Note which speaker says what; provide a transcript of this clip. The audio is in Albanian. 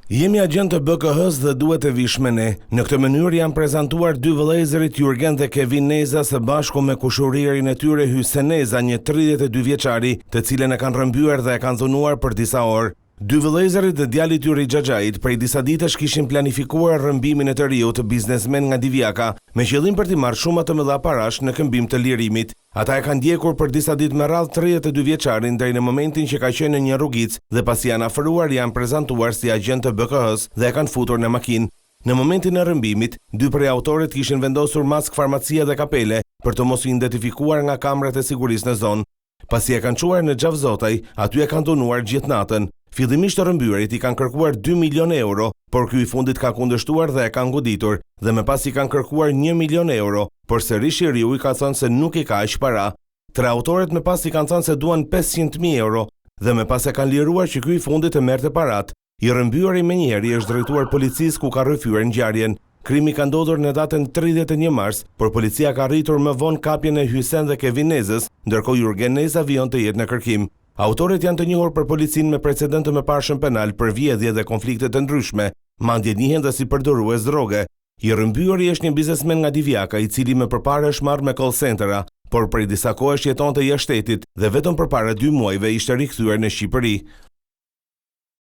Speaker 1: Jemi agent të BKH-s dhe duhet të vish me ne. Në këtë mënyrë janë prezantuar dy vëllezërit Jurgen dhe Kevin Neza së bashku me kushuririn e tyre Hysen Neza, një 32 vjeçari, të cilën e kanë rrëmbyer dhe e kanë dhunuar për disa orë. Dy vëllezërit dhe djali i tyre Xhaxhait prej disa ditësh kishin planifikuar rrëmbimin e të riut biznesmen nga Divjaka, me qëllim për t'i marrë shumë të mëdha parash në këmbim të lirimit. Ata e kanë ndjekur për disa ditë me radhë 32 vjeçarin deri në momentin që ka qenë në një rrugicë dhe pasi janë afëruar janë prezantuar si agent të BKH-s dhe e kanë futur në makinë. Në momentin e rrëmbimit, dy prej autorit kishin vendosur maskë farmacie dhe kapele për të mos u identifikuar nga kamerat e sigurisë në zonë. Pasi e kanë çuar në Xhavzotaj, aty e kanë dhunuar gjithë natën. Fillimisht të rrëmbyerit i kanë kërkuar 2 milion euro, por ky i fundit ka kundërshtuar dhe e kanë goditur, dhe më pas i kanë kërkuar 1 milion euro, por sërish i riu i ka thënë se nuk i ka aq para. Tre autoret më pas i kanë thënë se duan 500.000 euro, dhe më pas e kanë liruar që ky i fundit të merrte parat. I rrëmbyeri menjëherë është drejtuar policisë ku ka rrëfyer ngjarjen. Krimi ka ndodhur në datën 31 mars, por policia ka arritur më vonë kapjen e Hysen dhe Kevin Nezës, ndërkohë Jurgen Neza vijon të jetë në kërkim. Autoret janë të njohur për policinë me precedent të mëparshëm penal për vjedhje dhe konflikte të ndryshme, madje njihen dhe si përdorues droge. I rrëmbyeri është një biznesmen nga Divjaka, i cili më përpara është marrë me call centera, por prej disa kohësh jetonte jashtë shtetit dhe vetëm përpara 2 muajve ishte rikthyer në Shqipëri.